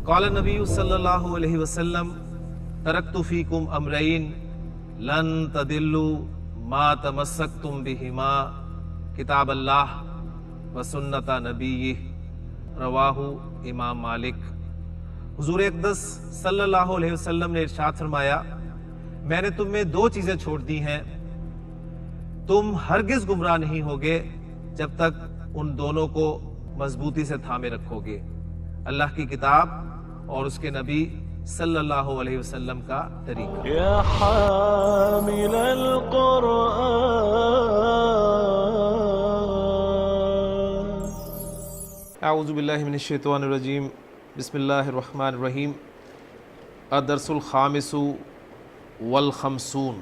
قال نبی صلی اللہ علیہ وسلم ترکت فیکم امرین لن تدلوا ما تمسکتم بہما کتاب اللہ و سنت نبیہ رواہ امام مالک۔ حضور اقدس صلی اللہ علیہ وسلم نے ارشاد فرمایا، میں نے تم میں دو چیزیں چھوڑ دی ہیں، تم ہرگز گمراہ نہیں ہوگے جب تک ان دونوں کو مضبوطی سے تھامے رکھو گے، اللہ کی کتاب اور اس کے نبی صلی اللہ علیہ وسلم کا طریقہ۔ یا حامل القرآن۔ اعوذ باللہ من الشیطان الرجیم، بسم اللہ الرحمن الرحیم۔ الدرس الخامس والخمسون۔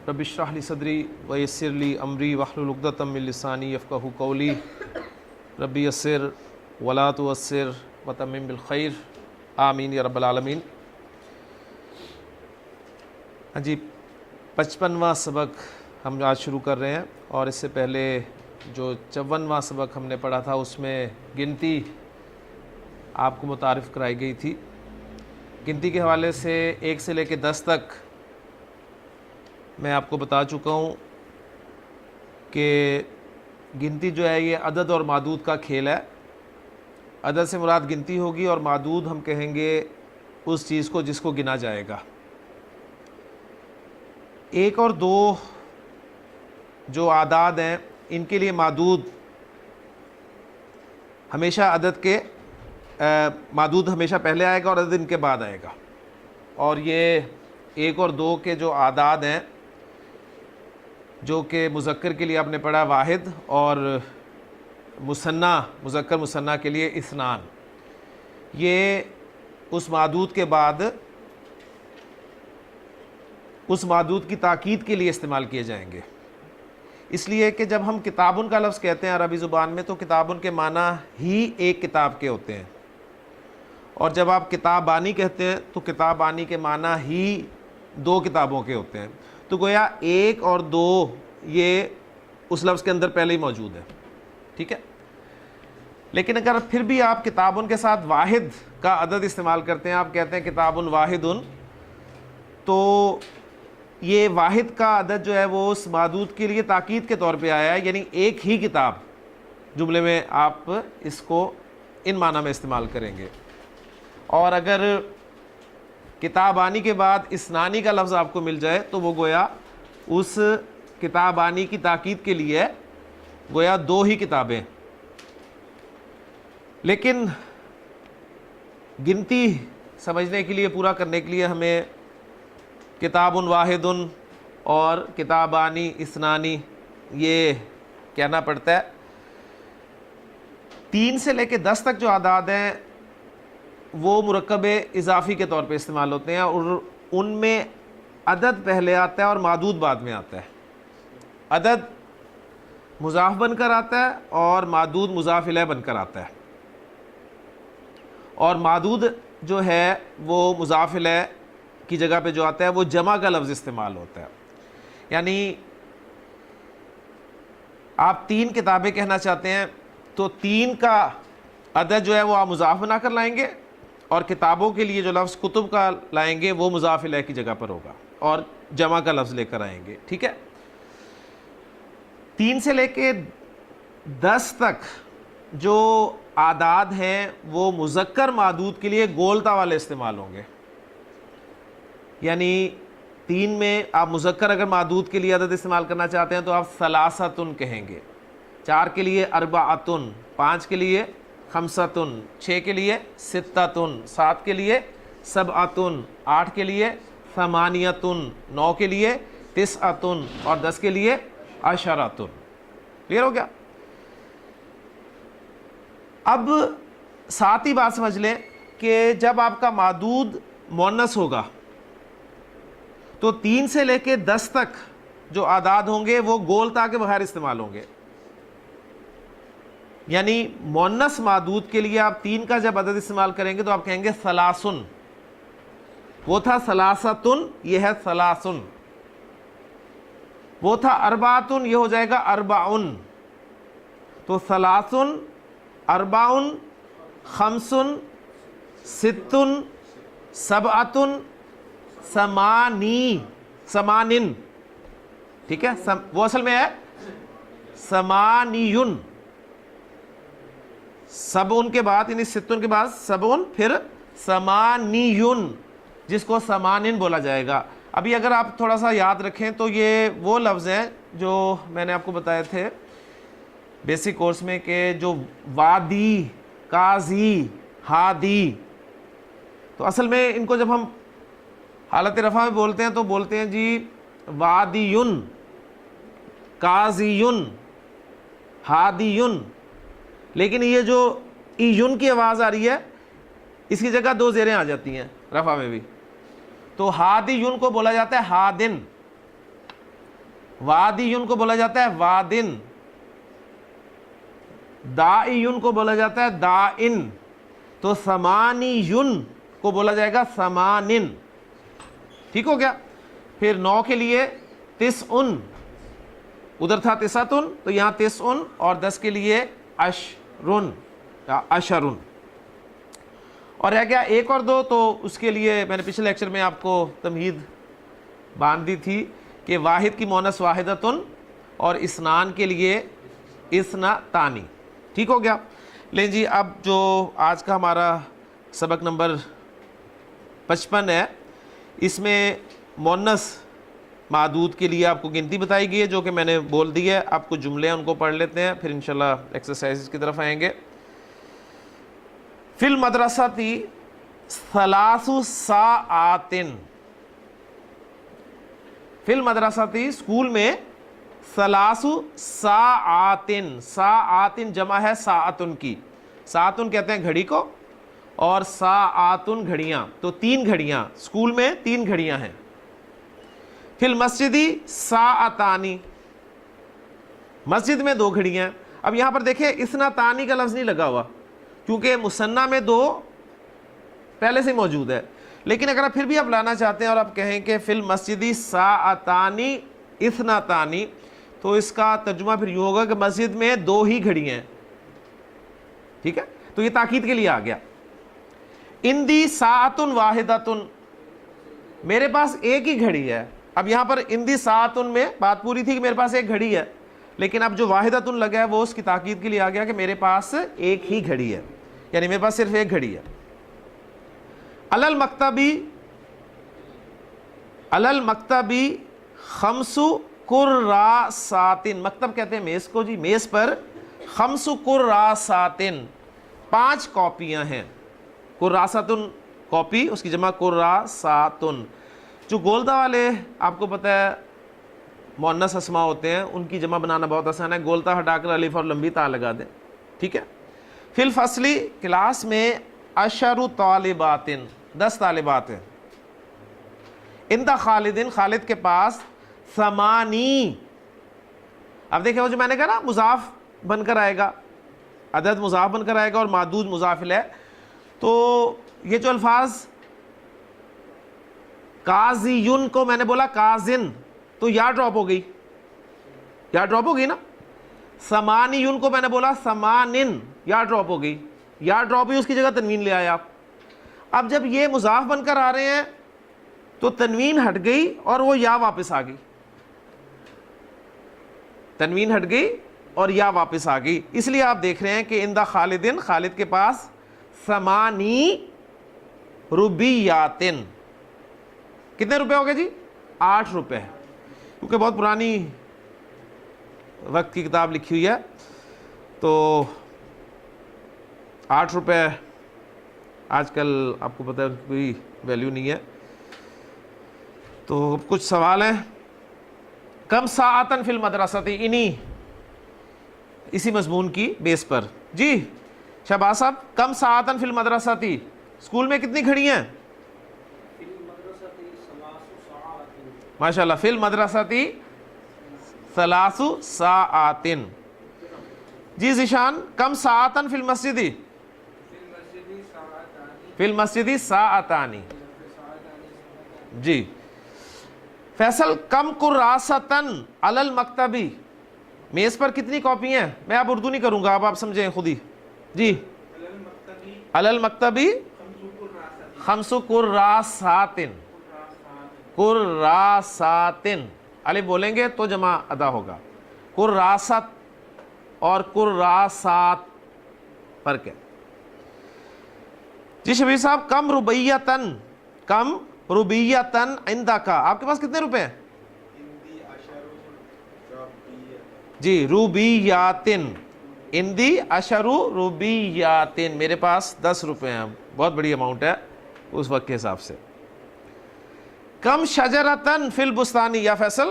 رب اشرح لی صدری ویسر لی امری واحلل عقدۃ من لسانی یفقہوا قولی۔ رب یسر ولا تعسر وتمم بالخیر، آمین یا رب العالمین۔ ہاں جی، 55واں سبق ہم آج شروع کر رہے ہیں، اور اس سے پہلے جو 54واں سبق ہم نے پڑھا تھا اس میں گنتی آپ کو متعارف کرائی گئی تھی۔ گنتی کے حوالے سے 1 سے لے کے 10 تک میں آپ کو بتا چکا ہوں کہ گنتی جو ہے یہ عدد اور معدود کا کھیل ہے۔ عدد سے مراد گنتی ہوگی، اور معدود ہم کہیں گے اس چیز کو جس کو گنا جائے گا۔ 1 اور 2 جو اعداد ہیں ان کے لیے معدود ہمیشہ معدود ہمیشہ پہلے آئے گا اور عدد ان کے بعد آئے گا۔ اور یہ 1 اور 2 کے جو اعداد ہیں، جو کہ مذکر کے لیے آپ نے پڑھا واحد، اور مذکر مثنی کے لیے اثنان، یہ اس معدود کے بعد اس معدود کی تاکید کے لیے استعمال کیے جائیں گے۔ اس لیے کہ جب ہم کتابن کا لفظ کہتے ہیں عربی زبان میں، تو کتابن کے معنی ہی ایک کتاب کے ہوتے ہیں، اور جب آپ کتابانی کہتے ہیں تو کتابانی کے معنی ہی 2 کتابوں کے ہوتے ہیں۔ تو گویا 1 اور 2 یہ اس لفظ کے اندر پہلے ہی موجود ہے، ٹھیک ہے۔ لیکن اگر پھر بھی آپ کتابن کے ساتھ واحد کا عدد استعمال کرتے ہیں، آپ کہتے ہیں کتابن واحدن، تو یہ واحد کا عدد جو ہے وہ اس معدود کے لیے تاکید کے طور پہ آیا ہے، یعنی ایک ہی کتاب جملے میں آپ اس کو ان معنی میں استعمال کریں گے۔ اور اگر کتابانی کے بعد اسنانی کا لفظ آپ کو مل جائے تو وہ گویا اس کتابانی کی تاکید کے لیے گویا 2 ہی کتابیں۔ لیکن گنتی سمجھنے کے لیے، پورا کرنے کے لیے ہمیں کتاب واحد اور کتابانی اثنانی یہ کہنا پڑتا ہے۔ 3 سے لے کے 10 تک جو اعداد ہیں وہ مرکب اضافی کے طور پہ استعمال ہوتے ہیں، اور ان میں عدد پہلے آتا ہے اور معدود بعد میں آتا ہے۔ عدد مضاف بن کر آتا ہے اور معدود مضاف الیہ بن کر آتا ہے، اور معدود جو ہے وہ مضاف الیہ کی جگہ پہ جو آتا ہے وہ جمع کا لفظ استعمال ہوتا ہے۔ یعنی آپ 3 کتابیں کہنا چاہتے ہیں تو 3 کا عدد جو ہے وہ آپ مضاف بنا کر لائیں گے، اور کتابوں کے لیے جو لفظ کتب کا لائیں گے وہ مضاف الیہ کی جگہ پر ہوگا، اور جمع کا لفظ لے کر آئیں گے، ٹھیک ہے۔ 3 سے لے کے 10 تک جو اعداد ہیں وہ مذکر معدود کے لیے گولتا والے استعمال ہوں گے۔ یعنی 3 میں آپ مذکر اگر معدود کے لیے عدد استعمال کرنا چاہتے ہیں تو آپ ثلاثتن کہیں گے، 4 کے لیے اربعتن، 5 کے لیے خمستن، 6 کے لیے ستتن، 7 کے لیے سبعتن، 8 کے لیے ثمانیتن، 9 کے لیے تسعتن، اور 10 کے لیے عشرتن۔ کلیئر ہو گیا؟ اب ساتھ ہی بات سمجھ لیں کہ جب آپ کا معدود مؤنث ہوگا تو 3 سے لے کے 10 تک جو اعداد ہوں گے وہ گولتا کے بغیر استعمال ہوں گے۔ یعنی مؤنث معدود کے لیے آپ 3 کا جب عدد استعمال کریں گے تو آپ کہیں گے ثلاثن، وہ تھا ثلاثتن، یہ ہے ثلاثن۔ وہ تھا اربعتن، یہ ہو جائے گا اربعن۔ تو ثلاثن، اربعن، خمسن، ستن سبعتن سمانن، ٹھیک ہے، وہ اصل میں ہے سمانیون، سبعن کے بعد یعنی ستن کے بعد سبعن پھر سمانیون، جس کو سمانن بولا جائے گا۔ ابھی اگر آپ تھوڑا سا یاد رکھیں تو یہ وہ لفظ ہیں جو میں نے آپ کو بتائے تھے بیسک کورس میں کہ جو وادی، قاضی، ہادی، تو اصل میں ان کو جب ہم حالت رفع میں بولتے ہیں تو بولتے ہیں جی وادیون، قاضیون، ہادیون، لیکن یہ جو ایون کی آواز آ رہی ہے اس کی جگہ دو زیریں آ جاتی ہیں رفع میں بھی، تو ہادیون کو بولا جاتا ہے ہادن، وادیون کو بولا جاتا ہے وادن، دائیون کو بولا جاتا ہے دائن، تو سمانیون کو بولا جائے گا سمانن، ٹھیک ہو گیا۔ پھر 9 کے لیے تسعن، ادھر تھا تسعتن تو یہاں تسعن، اور 10 کے لیے عشرن یا عشرن، اور رہ گیا 1 اور 2، تو اس کے لیے میں نے پچھلے لیکچر میں آپ کو تمہید باندھ دی تھی کہ واحد کی مونس واحدتن اور اسنان کے لیے اثنتانی، ٹھیک ہو گیا۔ لیں جی اب جو آج کا ہمارا سبق نمبر 55 ہے، اس میں مونس معدود کے لیے آپ کو گنتی بتائی گئی ہے جو کہ میں نے بول دی ہے، آپ کو جملے ہیں ان کو پڑھ لیتے ہیں، پھر انشاءاللہ ایکسرسائز کی طرف آئیں گے۔ فی المدرسۃ ثلاث ساعات، فی المدرسۃ اسکول میں ثلاث ساعات، ساعات جمع ہے ساعتن کی، ساعتن کہتے ہیں گھڑی کو، اور ساعاتن گھڑیاں، تو 3 گھڑیاں اسکول میں 3 گھڑیاں ہیں۔ فی المسجد ساعتانی، مسجد میں 2 گھڑیاں ہیں۔ اب یہاں پر دیکھیں اثنتانی کا لفظ نہیں لگا ہوا کیونکہ مثنیٰ میں 2 پہلے سے موجود ہے، لیکن اگر آپ پھر بھی آپ لانا چاہتے ہیں اور آپ کہیں کہ فی المسجد ساعتانی اثنتانی، تو اس کا ترجمہ پھر یوں ہوگا کہ مسجد میں 2 ہی گھڑیاں ہیں، ٹھیک ہے، تو یہ تاکید کے لیے آ گیا۔ اندی ساعتن واحدتن، میرے پاس ایک ہی گھڑی ہے۔ اب یہاں پر اندی ساعتن میں بات پوری تھی کہ میرے پاس ایک گھڑی ہے، لیکن اب جو واحدتن لگا ہے وہ اس کی تاکید کے لیے آ گیا کہ میرے پاس ایک ہی گھڑی ہے، یعنی میرے پاس صرف ایک گھڑی ہے۔ علی المکتبی خمس کراسات، مکتب کہتے ہیں میز کو جی، میز پر خمس کراسات 5 کاپیاں ہیں، کراساتن کاپی، اس کی جمع کراساتن۔ جو گولدا والے آپ کو پتہ ہے مؤنث اسماء ہوتے ہیں، ان کی جمع بنانا بہت آسان ہے، گولتا ہٹا کر الف اور لمبی تا لگا دیں، ٹھیک ہے۔ فی الفصل کلاس میں 10 طالبات، 10 طالبات ہیں۔ عند خالد، خالد کے پاس 8، اب دیکھیں وہ جو میں نے کہا نا مضاف بن کر آئے گا، عدد مضاف بن کر آئے گا اور معدود مضاف الیہ، تو یہ جو الفاظ قاضیون کو میں نے بولا قاضن، تو یا ڈراپ ہو گئی، یا ڈراپ ہو گئی نا۔ سمانیون کو میں نے بولا سمانن، یا ڈراپ ہو گئی، یا ڈراپ ہوئی، اس کی جگہ تنوین لے آئے آپ۔ اب جب یہ مضاف بن کر آ رہے ہیں تو تنوین ہٹ گئی اور وہ یا واپس آ گئی، تنوین ہٹ گئی اور یا واپس آ گئی، اس لیے آپ دیکھ رہے ہیں کہ عند خالدن، خالد کے پاس 8 روبیات، کتنے روپے ہو گئے جی؟ 8 روپے، کیونکہ بہت پرانی وقت کی کتاب لکھی ہوئی ہے تو 8 روپے آج کل آپ کو پتہ ہے کوئی ویلیو نہیں ہے۔ تو کچھ سوال ہیں۔ کم ساعتن فی المدرسۃ، اسی مضمون کی بیس پر جی شہباز صاحب، کم ساعتن فی المدرسۃ، اسکول میں کتنی گھڑیاں ہیں؟ ماشاءاللہ، فی المدرسۃ 3 ساعات۔ جی ذیشان، کم ساعتن فی المسجد؟ فی المسجد ساعتان۔ جی فیصل، کم کراستن علی المکتبی، میز پر کتنی کاپی ہیں؟ میں آپ اردو نہیں کروں گا، آپ سمجھیں خود ہی۔ جی علی المکتبی خمس کراساتن، کراساتن الف بولیں گے تو جمع ادا ہوگا. کراست اور کراسات فرق ہے. جی شبیر صاحب کم ربیتن، کم ربیتن عندکا، آپ کے پاس کتنے روپے ہیں؟ جی روبیاتن، اندی اشرو روبیاتن، میرے پاس 10 روپے ہیں. بہت بڑی اماؤنٹ ہے اس وقت کے حساب سے. کم شجرتن فی البستانی، یا فیصل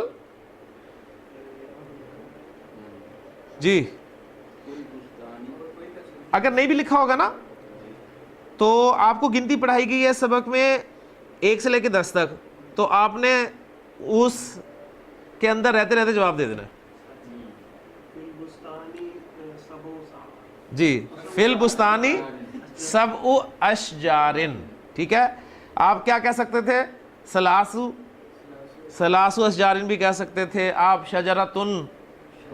جی اگر نہیں بھی لکھا ہوگا نا تو آپ کو گنتی پڑھائی گئی ہے سبق میں 1 سے لے کے 10 تک، تو آپ نے اس کے اندر رہتے رہتے جواب دے دینا. جی فی البستانی سبع اشجارن، ٹھیک ہے. آپ کیا کہہ سکتے تھے؟ سلاسو اشجارن بھی کہہ سکتے تھے آپ، شجرتن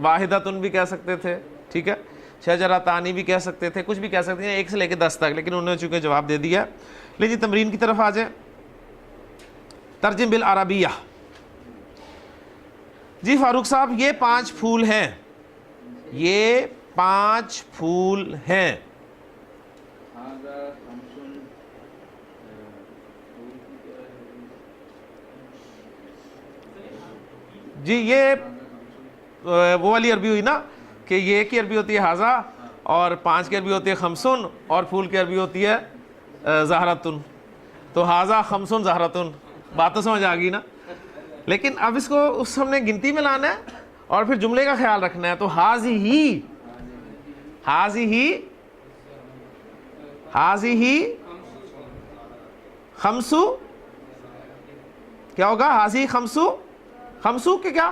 واحدتن بھی کہہ سکتے تھے، ٹھیک ہے. شجرتانی بھی کہہ سکتے تھے، کچھ بھی کہہ سکتے ہیں 1 سے لے کے 10 تک، لیکن انہوں نے چونکہ جواب دے دیا. لیجیے تمرین کی طرف آ جائیں. ترجم بالعربیہ. جی فاروق صاحب یہ 5 پھول ہیں، یہ 5 پھول ہیں. جی یہ وہ والی عربی ہوئی نا کہ یہ کی عربی ہوتی ہے ہاذا، اور 5 کی عربی ہوتی ہے خمسن، اور پھول کی عربی ہوتی ہے زہرتن. تو ہاذا خمسن زہرتن، بات تو سمجھ آ گئی نا. لیکن اب اس کو اس ہم نے گنتی میں لانا ہے اور پھر جملے کا خیال رکھنا ہے. تو ہاذہ خمسو، کیا ہوگا؟ ہاذہ خمسو، خمسو کے کیا؟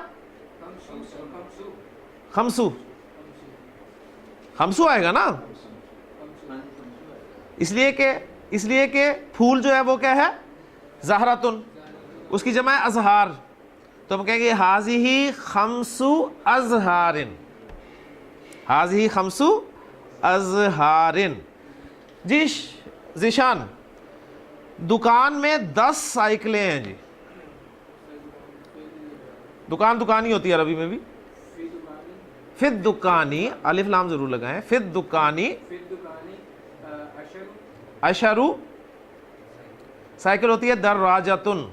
خمسو آئے گا نا، اس لیے کہ پھول جو ہے وہ کیا ہے؟ زہرتن، اس کی جمع ہے ازہار. تو ہم کہیں گے ہاذہ خمسو ازہارن، ہاذہ خمسو ازہارن. جی ذیشان دکان میں 10 سائیکلیں ہیں. جی دکان ہی ہوتی ہے عربی میں بھی. فی الدکانی، الف لام ضرور لگائیں. فی الدکانی اشرو، سائیکل ہوتی ہے دراجتن،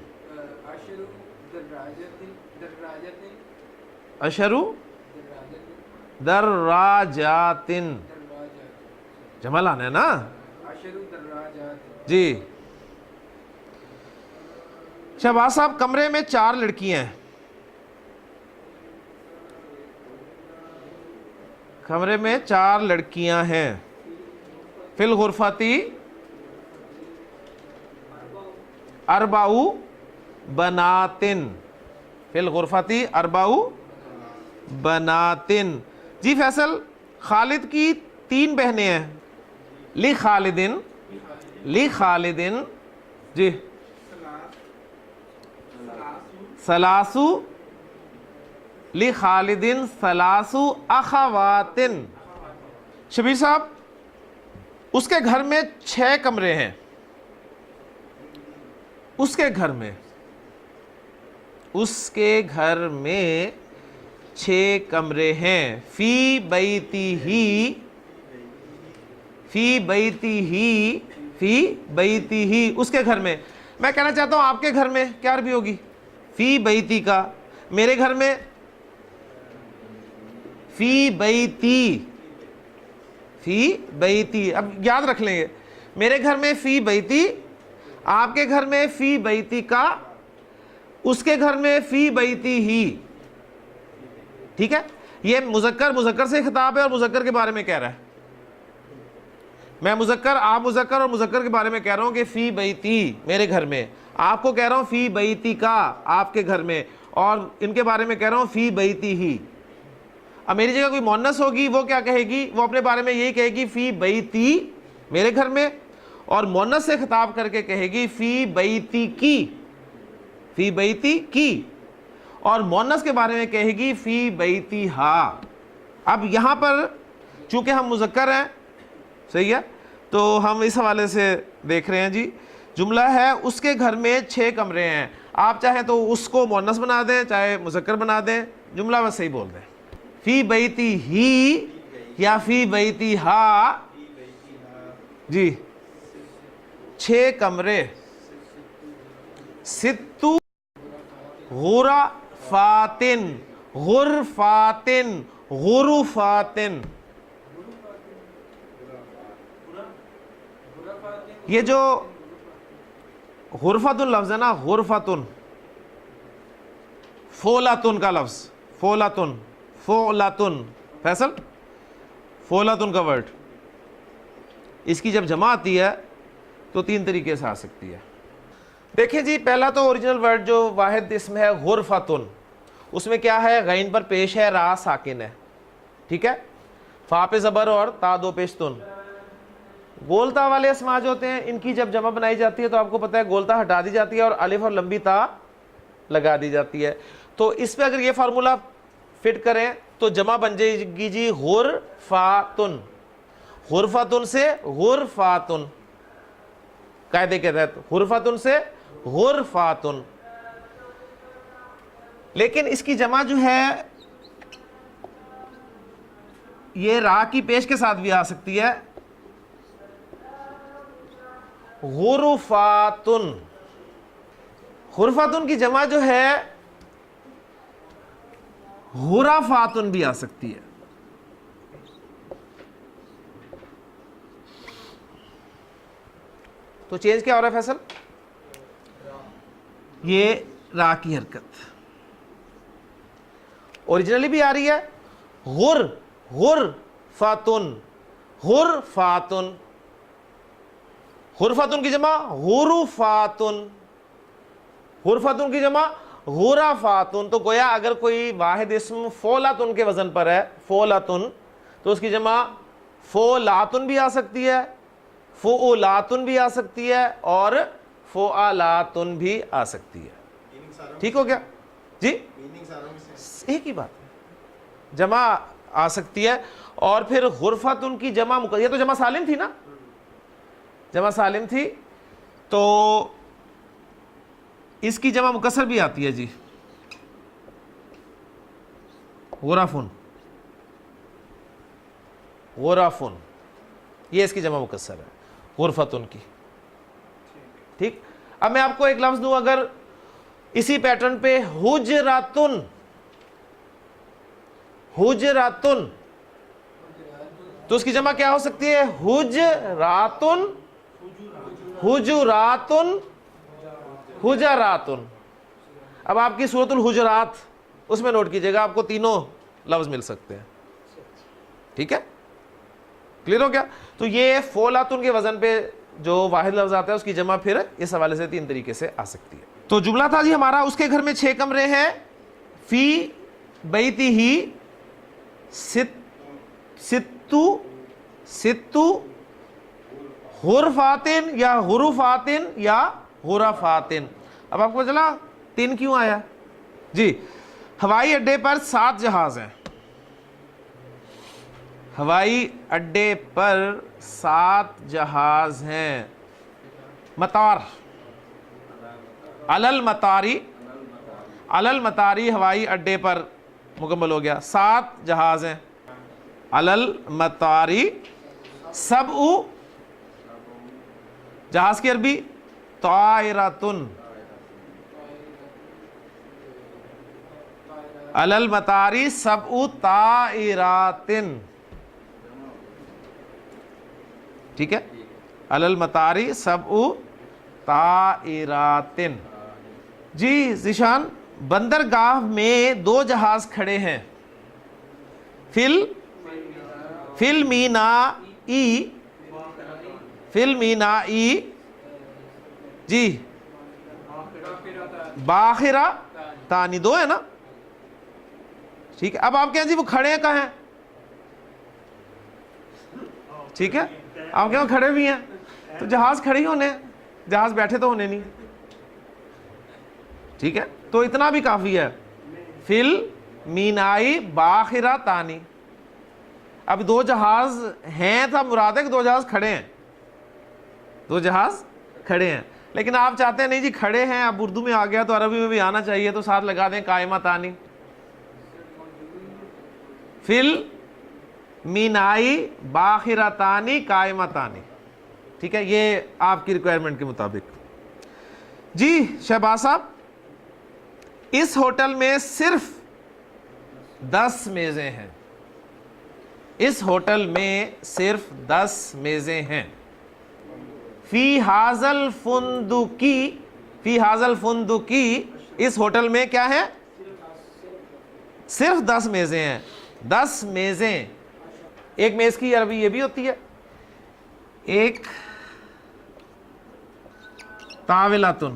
اشرو دراجاتن، جمع لانا ہے نا. جی شہباز صاحب کمرے میں 4 لڑکیاں ہیں، کمرے میں 4 لڑکیاں ہیں. فی الغرفتی اربع بناتن، فی الغرفتی اربع بناتن. جی فیصل خالد کی 3 بہنیں ہیں. لخالدن جی ثلاثو، لخالدن ثلاث اخواتن. شبیر صاحب اس کے گھر میں 6 کمرے ہیں، اس کے گھر میں 6 کمرے ہیں. فی بیتی ہی اس کے گھر میں. میں کہنا چاہتا ہوں آپ کے گھر میں کیا عربی ہوگی؟ فی بیتی کا. میرے گھر میں فی بیتی. اب یاد رکھ لیں گے، میرے گھر میں فی بیتی، آپ کے گھر میں فی بیتی کا، اس کے گھر میں فی بیتی ہی. ٹھیک ہے. یہ مذکر سے خطاب ہے اور مذکر کے بارے میں کہہ رہا ہے. میں مذکر، آپ مذکر، اور مذکر کے بارے میں کہہ رہا ہوں کہ فی بیتی میرے گھر میں، آپ کو کہہ رہا ہوں فی بیتی کا آپ کے گھر میں، اور ان کے بارے میں کہہ رہا ہوں فی بیتی ہی. اب میری جگہ کوئی مؤنث ہوگی وہ کیا کہے گی؟ وہ اپنے بارے میں یہی کہے گی فی بیتی میرے گھر میں، اور مؤنث سے خطاب کر کے کہے گی فی بیتی کی، اور مؤنث کے بارے میں کہے گی فی بیتی ہا. اب یہاں پر چونکہ ہم مذکر ہیں، صحیح ہے، تو ہم اس حوالے سے دیکھ رہے ہیں. جی جملہ ہے اس کے گھر میں 6 کمرے ہیں. آپ چاہیں تو اس کو مؤنث بنا دیں, چاہے مذکر بنا دیں, جملہ بس صحیح بول دیں. فی بیتی ہی یا فی بیتی ہا, جی 6 کمرے, ستو غرفاتن, غرفاتن, غرفاتن. یہ جو غرفتن لفظ ہے نا, غرفتن فولاتن کا لفظ, فولاتن, فولاتن, فیصل فولاتن کا ورڈ, اس کی جب جمع آتی ہے تو 3 طریقے سے آ سکتی ہے. دیکھیں جی, پہلا تو اوریجنل ورڈ جو واحد اسم ہے غرفتن, اس میں کیا ہے, غین پر پیش ہے, را ساکن ہے, ٹھیک ہے, فا پہ زبر اور تا دو پیش تن. گولتا والے اسما جو ہوتے ہیں ان کی جب جمع بنائی جاتی ہے تو آپ کو پتہ ہے گولتا ہٹا دی جاتی ہے اور الف اور لمبی تا لگا دی جاتی ہے. تو اس پہ اگر یہ فارمولا فٹ کریں تو جمع بن جائے گی جی غرفاتن, غرفتن سے غرفاتن, قاعدے کے تحت غرفتن سے غرفاتن. لیکن اس کی جمع جو ہے یہ را کی پیش کے ساتھ بھی آ سکتی ہے, غرفاتن. غرفاتن کی جمع جو ہے غرفاتن بھی آ سکتی ہے. تو چینج کیا ہو رہا ہے فیصل, یہ را کی حرکت اوریجنلی بھی آ رہی ہے, غرفاتن, غرفاتن. غرفتن کی جمع غرفاتن, غرفتن کی جمع غرفاتن. تو گویا اگر کوئی واحد اسم فولاتن کے وزن پر ہے, فولاتن, تو اس کی جمع فولاتن بھی آ سکتی ہے, فعولاتن بھی آ سکتی ہے, اور فعالاتن بھی آ سکتی ہے. ٹھیک ہو گیا جی, ایک ہی بات ہے, جمع آ سکتی ہے. اور پھر غرفتن کی جمع, یہ تو جمع سالم تھی نا, جمع سالم تھی, تو اس کی جمع مکسر بھی آتی ہے جی, غرفن, غرفن, یہ اس کی جمع مکسر ہے غرفتن کی. ٹھیک, اب میں آپ کو ایک لفظ دوں اگر اسی پیٹرن پہ, حجراتن, حجراتن, تو اس کی جمع کیا ہو سکتی ہے, حجراتن, حجراتن, حجراتن. اب آپ کی سورۃ الحجرات اس میں نوٹ کیجئے گا, آپ کو تینوں لفظ مل سکتے ہیں. ٹھیک ہے, کلیئر ہو گیا. تو یہ فولاتن کے وزن پہ جو واحد لفظ آتا ہے اس کی جمع پھر اس حوالے سے 3 طریقے سے آ سکتی ہے. تو جملہ تھا جی ہمارا, اس کے گھر میں 6 کمرے ہیں, فی بیتی ہی ستو, ستو غرفاتن یا غرفاتن یا غرفاتن. اب آپ کو چلا 3 کیوں آیا جی. ہوائی اڈے پر 7 جہاز ہیں, ہوائی اڈے پر 7 جہاز ہیں. مطار, علل مطاری, علل مطاری ہوائی اڈے پر مکمل ہو گیا. 7 جہاز ہیں, علل مطاری سبع, جہاز کی عربی طائراتن, علل مطاری سبع طائراتن. ٹھیک ہے, علل مطاری سبع طائراتن. جی ذیشان, بندرگاہ میں 2 جہاز کھڑے ہیں, فی المینائی, فی المینائی جی باخرہ تانی, 2 ہے نا. ٹھیک ہے, اب آپ کہیں جی وہ کھڑے ہیں کہاں ہیں, ٹھیک ہے, آپ کہیں کھڑے بھی ہیں, تو جہاز کھڑے ہی ہونے, جہاز بیٹھے تو ہونے نہیں. ٹھیک ہے, تو اتنا بھی کافی ہے, فی المینائی باخرہ تانی. اب 2 جہاز ہیں تھا مراد ہے کہ 2 جہاز کھڑے ہیں, 2 جہاز کھڑے ہیں. لیکن آپ چاہتے ہیں نہیں جی کھڑے ہیں، اب اردو میں آ گیا تو عربی میں بھی آنا چاہیے، تو ساتھ لگا دیں قائمتانی، فل مینائی باخرتانی قائمتانی، ٹھیک ہے، یہ آپ کی ریکوائرمنٹ کے مطابق۔ جی شہباز صاحب، اس ہوٹل میں صرف 10 میزیں ہیں، اس ہوٹل میں صرف 10 میزیں ہیں۔ فی حاضل فندقی، فی حاضل فندقی، اس ہوٹل میں کیا ہے؟ صرف 10 میزیں ہیں۔ 10 میزیں، ایک میز کی عربی یہ بھی ہوتی ہے، ایک طاولتن،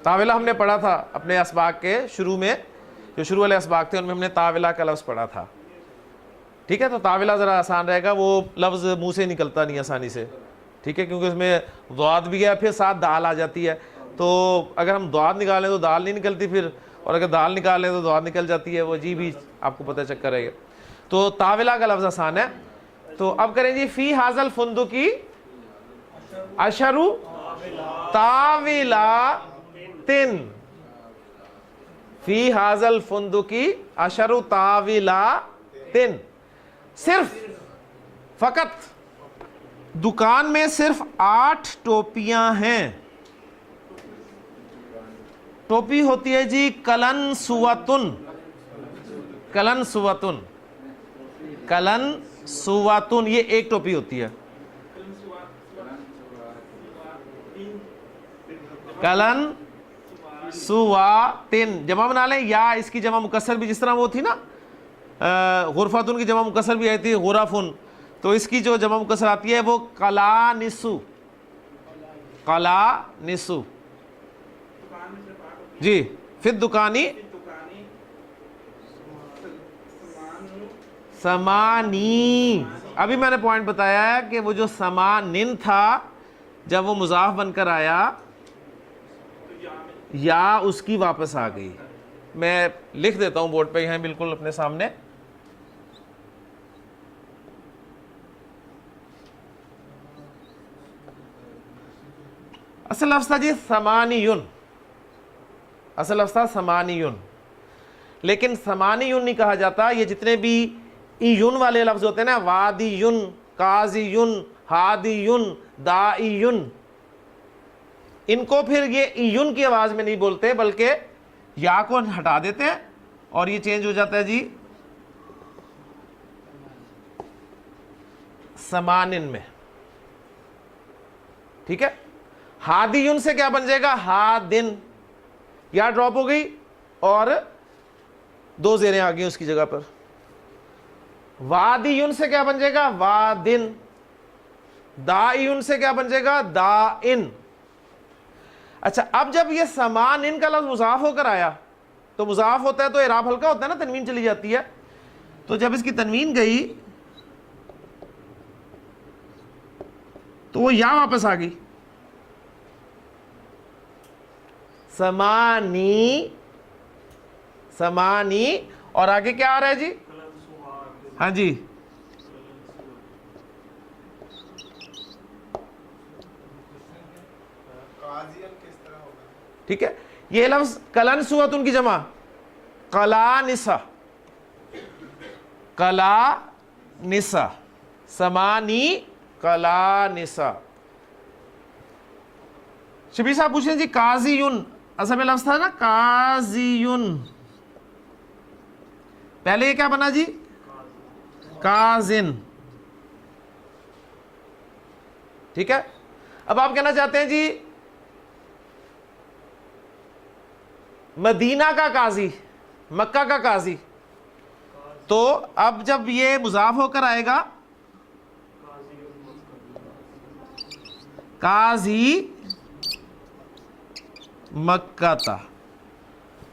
طاولہ ہم نے پڑھا تھا اپنے اسباق کے شروع میں، جو شروع والے اسباق تھے ان میں ہم نے طاولہ کا لفظ پڑھا تھا، ٹھیک ہے، تو طاولہ ذرا آسان رہے گا، وہ لفظ منہ سے نکلتا نہیں آسانی سے، ٹھیک ہے، کیونکہ اس میں ضاد بھی ہے، پھر ساتھ دال آ جاتی ہے، تو اگر ہم ضاد نکالیں تو دال نہیں نکلتی پھر، اور اگر دال نکالیں تو ضاد نکل جاتی ہے، وہ عجیب ہی آپ کو پتہ چکر رہے گا، تو طاولہ کا لفظ آسان ہے۔ تو اب کریں جی فی حاضل فندقی اشرو طاولاتن، فی حاضل فندقی اشرو طاولاتن، صرف فقط دکان میں صرف 8 ٹوپیاں ہیں۔ ٹوپی ہوتی ہے جی کلن سوتن، کلن سوتن، کلن سواتن، یہ ایک ٹوپی ہوتی ہے، کلن سواتن، جمع بنا لیں، یا اس کی جمع مکسر بھی، جس طرح وہ تھی نا غرفتن کی جمع مکسر بھی آئی تھی غرفن، تو اس کی جو جمع مکسر آتی ہے وہ قلانسو، قلانسو، جی فی دکانی سمانی، ابھی میں نے پوائنٹ بتایا ہے کہ وہ جو سمانن تھا جب وہ مضاف بن کر آیا یا اس کی واپس آ گئی، میں لکھ دیتا ہوں بورڈ پہ یہاں بالکل اپنے سامنے، اصل لفظ تھا جی سمانیون، اصل لفظ تھا سمانیون، لیکن سمانیون نہیں کہا جاتا، یہ جتنے بھی ایون والے لفظ ہوتے ہیں نا، وادیون، قاضیون، ہادیون، دائیون، ان کو پھر یہ ایون کی آواز میں نہیں بولتے بلکہ یا کو ہٹا دیتے ہیں اور یہ چینج ہو جاتا ہے جی سمانن میں، ٹھیک ہے۔ ہادیون سے کیا بن جائے گا؟ ہادن، یا ڈراپ ہو گئی اور 2 زیریں آ گئی اس کی جگہ پر۔ وادیون سے کیا بن جائے گا؟ وادن۔ دائیون سے کیا بن جائے گا؟ دائن۔ اچھا، اب جب یہ سمانن کا لفظ مضاف ہو کر آیا تو مضاف ہوتا ہے تو اعراب ہلکا ہوتا ہے نا، تنوین چلی جاتی ہے، تو جب اس کی تنوین گئی تو وہ یا واپس آ گئی، سمانی، سمانی، اور آگے کیا آ رہا ہے جی؟ ہاں جی، ٹھیک ہے، یہ لفظ کلن سوت ان کی جمع قلانسہ، قلانسہ، سمانی قلانسہ۔ شبیر صاحب پوچھ رہے ہیں جی قاضیون، اصل میں لفظ تھا نا قاضیون، پہلے یہ کیا بنا جی؟ قاضن، ٹھیک ہے۔ اب آپ کہنا چاہتے ہیں جی مدینہ کا قاضی، مکہ کا قاضی، تو اب جب یہ مضاف ہو کر آئے گا قاضی مکہ تا،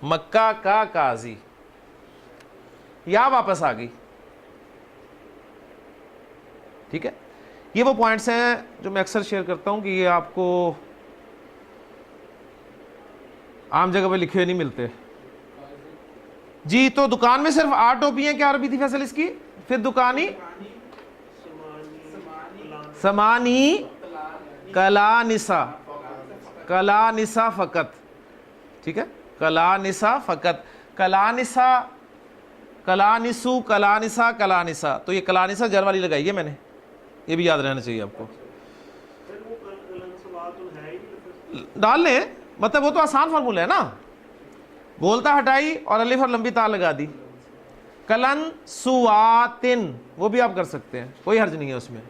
مکہ کا قاضی، یا واپس آ گئی، ٹھیک ہے۔ یہ وہ پوائنٹس ہیں جو میں اکثر شیئر کرتا ہوں کہ یہ آپ کو عام جگہ پہ لکھے نہیں ملتے جی۔ تو دکان میں صرف 8 ٹوپیاں، کیا عربی تھی فیصل اس کی؟ پھر دکانی سمانی کلانسا، کلانسا فقط، ٹھیک ہے، کلانسا فقط، کلانسا، کلانسو، کلانسا، کلانسا، تو یہ کلانسا جر والی لگائی ہے میں نے، یہ بھی یاد رہنا چاہیے آپ کو، ڈال لیں، مطلب وہ تو آسان فارمولہ ہے نا، بولتا ہٹائی اور الف اور لمبی تا لگا دی، کلن سواتن، وہ بھی آپ کر سکتے ہیں، کوئی حرج نہیں ہے اس میں۔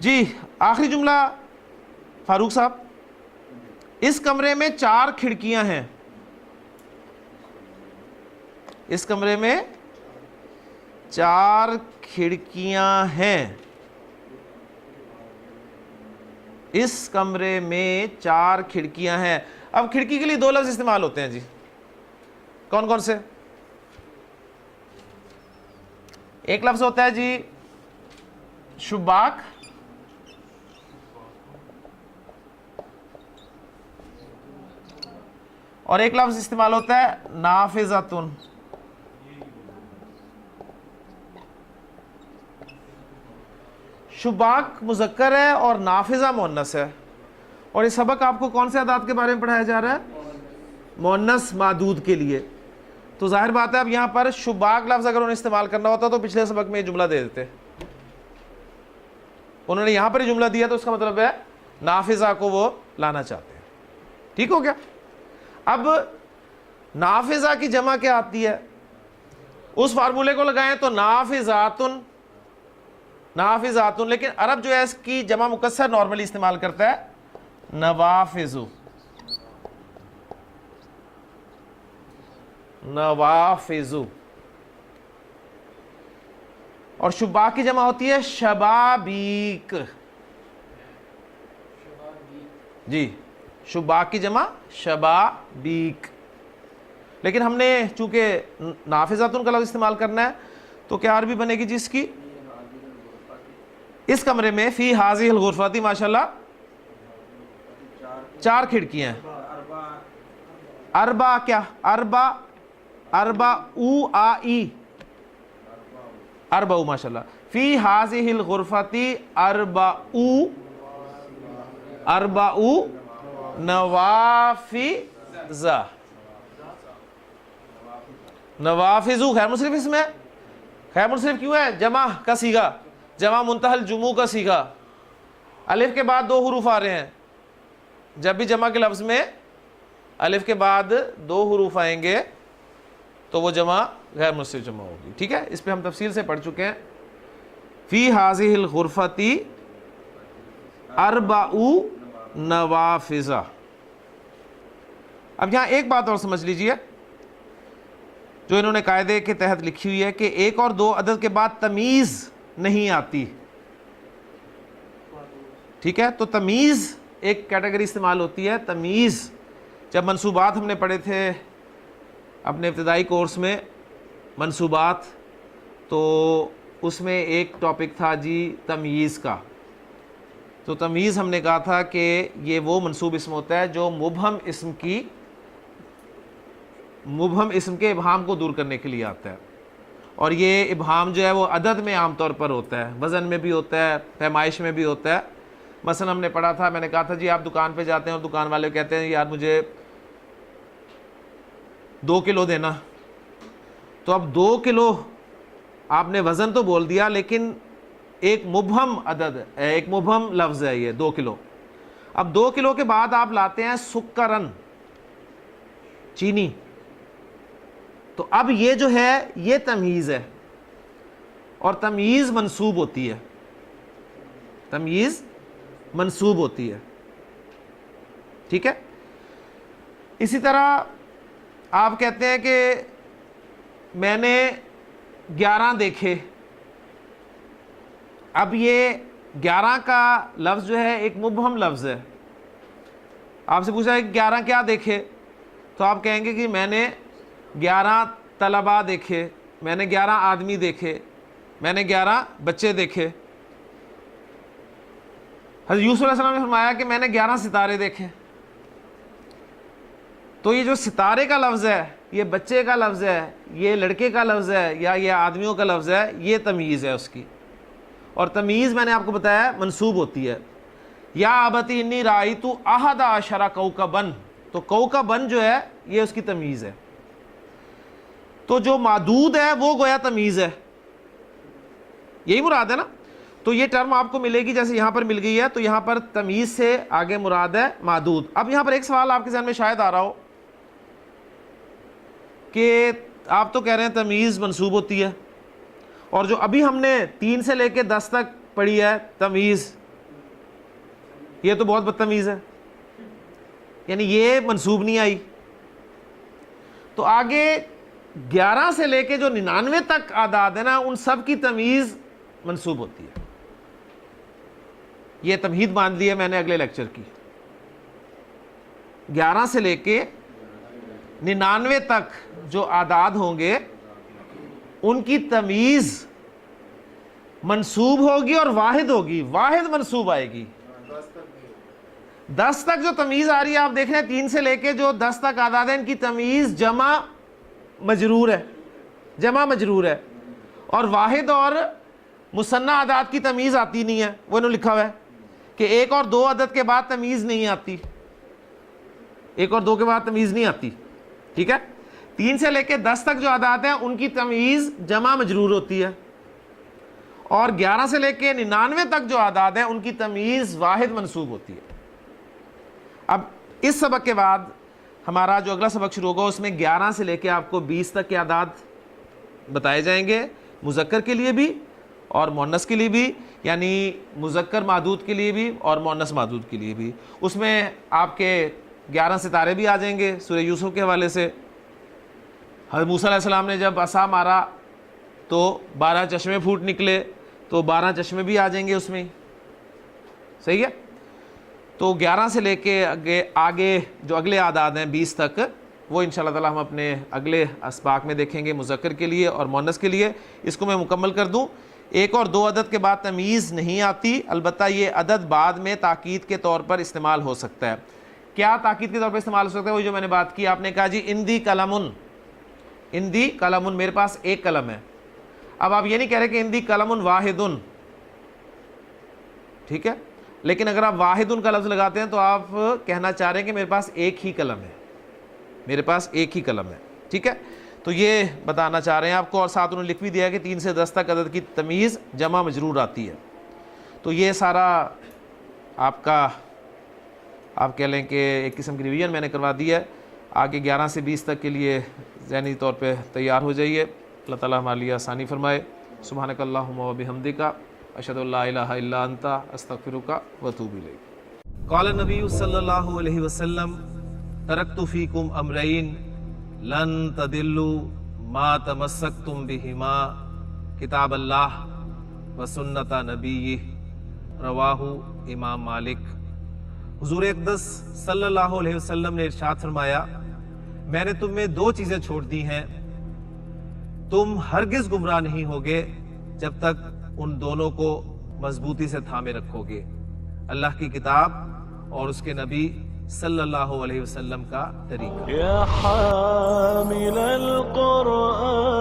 جی آخری جملہ فاروق صاحب، اس کمرے میں 4 کھڑکیاں ہیں، اس کمرے میں 4 کھڑکیاں ہیں، اس کمرے میں 4 کھڑکیاں ہیں۔ اب کھڑکی کے لیے 2 لفظ استعمال ہوتے ہیں جی، کون کون سے؟ ایک لفظ ہوتا ہے جی شباک، اور ایک لفظ استعمال ہوتا ہے نافذۃن۔ شباک مذکر ہے اور نافذہ مؤنث ہے، اور یہ سبق آپ کو کون سے اعداد کے بارے میں پڑھایا جا رہا ہے؟ مؤنث معدود کے لیے۔ تو ظاہر بات ہے اب یہاں پر شباک لفظ اگر انہیں استعمال کرنا ہوتا تو پچھلے سبق میں یہ جملہ دے دیتے، انہوں نے یہاں پر یہ جملہ دیا تو اس کا مطلب ہے نافذہ کو وہ لانا چاہتے ہیں، ٹھیک ہو گیا؟ اب نافذہ کی جمع کیا آتی ہے، اس فارمولے کو لگائیں تو نافذاتن، نافذاتن، لیکن عرب جو ہے اس کی جمع مکسر نارملی استعمال کرتا ہے نوافذ، نوافذ، اور شباک کی جمع ہوتی ہے شبابیک، جی شباک کی جمع شبابیک، لیکن ہم نے چونکہ نافذاتن کا لفظ استعمال کرنا ہے تو کیا عربی بنے گی جی اس کی؟ اس کمرے میں فی ہذہ الغرفۃ، ماشاءاللہ 4 کھڑکیاں ہیں، اربع کیا؟ اربع، اربع او آ ای، اربع ماشاءاللہ، فی ہذہ الغرفۃ اربع، اربع نوافذ، نوافذ خیر مصرف اس میں، خیر مصرف کیوں ہے؟ جمع کا صیغہ، جمع منتہی الجموع کا صیغہ، الف کے بعد 2 حروف آ رہے ہیں، جب بھی جمع کے لفظ میں الف کے بعد 2 حروف آئیں گے تو وہ جمع غیر منصرف جمع ہوگی، ٹھیک ہے؟ اس پہ ہم تفصیل سے پڑھ چکے ہیں۔ فی ہذہ الغرفۃ اربع نوافذ۔ اب یہاں ایک بات اور سمجھ لیجئے جو انہوں نے قاعدے کے تحت لکھی ہوئی ہے کہ 1 اور 2 عدد کے بعد تمیز نہیں آتی، ٹھیک ہے؟ تو تمیز ایک کیٹیگری استعمال ہوتی ہے، تمیز۔ جب منصوبات ہم نے پڑھے تھے اپنے ابتدائی کورس میں منصوبات، تو اس میں ایک ٹاپک تھا جی تمییز کا، تو تمییز ہم نے کہا تھا کہ یہ وہ منصوب اسم ہوتا ہے جو مبہم اسم کے ابہام کو دور کرنے کے لیے آتا ہے، اور یہ ابہام جو ہے وہ عدد میں عام طور پر ہوتا ہے، وزن میں بھی ہوتا ہے، پیمائش میں بھی ہوتا ہے۔ مثلا ہم نے پڑھا تھا، میں نے کہا تھا جی آپ دکان پہ جاتے ہیں اور دکان والے کہتے ہیں یار مجھے 2 کلو دینا، تو اب 2 کلو آپ نے وزن تو بول دیا لیکن ایک مبہم عدد ہے، ایک مبہم لفظ ہے یہ 2 کلو۔ اب 2 کلو کے بعد آپ لاتے ہیں سکرن، چینی، تو اب یہ جو ہے یہ تمییز ہے، اور تمییز منصوب ہوتی ہے، تمییز منصوب ہوتی ہے، ٹھیک ہے؟ اسی طرح آپ کہتے ہیں کہ میں نے 11 دیکھے، اب یہ 11 کا لفظ جو ہے ایک مبہم لفظ ہے، آپ سے پوچھا ہے کہ 11 کیا دیکھے، تو آپ کہیں گے کہ میں نے 11 طلباء دیکھے، میں نے 11 آدمی دیکھے، میں نے 11 بچے دیکھے۔ حضرت یوسف علیہ السلام نے فرمایا کہ میں نے 11 ستارے دیکھے، تو یہ جو ستارے کا لفظ ہے، یہ بچے کا لفظ ہے، یہ لڑکے کا لفظ ہے، یا یہ آدمیوں کا لفظ ہے، یہ تمییز ہے اس کی، اور تمییز میں نے آپ کو بتایا منصوب ہوتی ہے۔ یا ابتی انی رأیت احد عشر کوکبن، تو کوکبن جو ہے یہ اس کی تمیز ہے، تو جو معدود ہے وہ گویا تمیز ہے، یہی مراد ہے نا. تو یہ ٹرم آپ کو ملے گی جیسے یہاں پر مل گئی ہے، تو یہاں پر تمیز سے آگے مراد ہے معدود. اب یہاں پر ایک سوال آپ کے ذہن میں شاید آ رہا ہو کہ آپ تو کہہ رہے ہیں تمیز منصوب ہوتی ہے، اور جو ابھی ہم نے 3 سے لے کے 10 تک پڑھی ہے تمیز، یہ تو بہت بدتمیز ہے، یعنی یہ منصوب نہیں آئی. تو آگے 11 سے لے کے جو 99 تک اعداد ہے نا، ان سب کی تمیز منصوب ہوتی ہے. یہ تمہید باندھ لی ہے میں نے اگلے لیکچر کی. 11 سے لے کے 99 تک جو اعداد ہوں گے ان کی تمیز منصوب ہوگی اور واحد ہوگی، واحد منصوب آئے گی. 10 تک جو تمیز آ رہی ہے آپ دیکھ رہے ہیں، 3 سے لے کے جو 10 تک اعداد ہیں ان کی تمیز جمع مجرور ہے، جمع مجرور ہے. اور واحد اور مثنی اعداد کی تمیز آتی نہیں ہے، وہ انہوں نے لکھا ہوا ہے کہ 1 اور 2 عدد کے بعد تمیز نہیں آتی، 1 اور 2 کے بعد تمیز نہیں آتی. ٹھیک ہے. 3 سے لے کے 10 تک جو اعداد ہیں ان کی تمیز جمع مجرور ہوتی ہے، اور 11 سے لے کے 99 تک جو اعداد ہیں ان کی تمیز واحد منصوب ہوتی ہے. اب اس سبق کے بعد ہمارا جو اگلا سبق شروع ہوگا اس میں 11 سے لے کے آپ کو 20 تک کے اعداد بتائے جائیں گے، مذکر کے لیے بھی اور مؤنث کے لیے بھی، یعنی مذکر معدود کے لیے بھی اور مؤنث معدود کے لیے بھی. اس میں آپ کے 11 ستارے بھی آ جائیں گے سورہ یوسف کے حوالے سے. حضرت موسیٰ علیہ السلام نے جب عصا مارا تو 12 چشمے پھوٹ نکلے، تو 12 چشمے بھی آ جائیں گے اس میں. صحیح ہے. تو 11 سے لے کے آگے جو اگلے اعداد ہیں 20 تک، وہ انشاءاللہ تعالی ہم اپنے اگلے اسباق میں دیکھیں گے، مذکر کے لیے اور مؤنث کے لیے. اس کو میں مکمل کر دوں. 1 اور 2 عدد کے بعد تمیز نہیں آتی، البتہ یہ عدد بعد میں تاکید کے طور پر استعمال ہو سکتا ہے. کیا تاکید کے طور پر استعمال ہو سکتا ہے؟ وہ جو میں نے بات کی، آپ نے کہا جی اندی قلمن، اندی قلمن، میرے پاس ایک قلم ہے. اب آپ یہ نہیں کہہ رہے کہ اندی قلمن واحدن، ٹھیک ہے، لیکن اگر آپ واحدن کا لفظ لگاتے ہیں تو آپ کہنا چاہ رہے ہیں کہ میرے پاس ایک ہی قلم ہے، میرے پاس ایک ہی قلم ہے. ٹھیک ہے. تو یہ بتانا چاہ رہے ہیں آپ کو، اور ساتھ انہوں نے لکھ بھی دیا کہ 3 سے 10 تک عدد کی تمیز جمع مجرور آتی ہے. تو یہ سارا آپ کا، آپ کہہ لیں کہ ایک قسم کی ریویژن میں نے کروا دی ہے. آگے 11 سے 20 تک کے لیے ذہنی طور پہ تیار ہو جائیے. اللہ تعالیٰ ہمارے لیے آسانی فرمائے. سبحانک اللہم و بحمدک، اشہد ان لا الہ الا انت، استغفرک و اتوب الیک. قال النبی صلی اللہ علیہ وسلم: ترکت فیکم امرین لن تضلوا ما تمسکتم بہما، کتاب اللہ و سنت نبیہ، رواہ امام مالک. حضور اقدس صلی اللہ علیہ وسلم نے ارشاد فرمایا: میں نے تم میں 2 چیزیں چھوڑ دی ہیں، تم ہرگز گمراہ نہیں ہوگے جب تک ان دونوں کو مضبوطی سے تھامے رکھو گے، اللہ کی کتاب اور اس کے نبی صلی اللہ علیہ وسلم کا طریقہ. يا حامل القرآن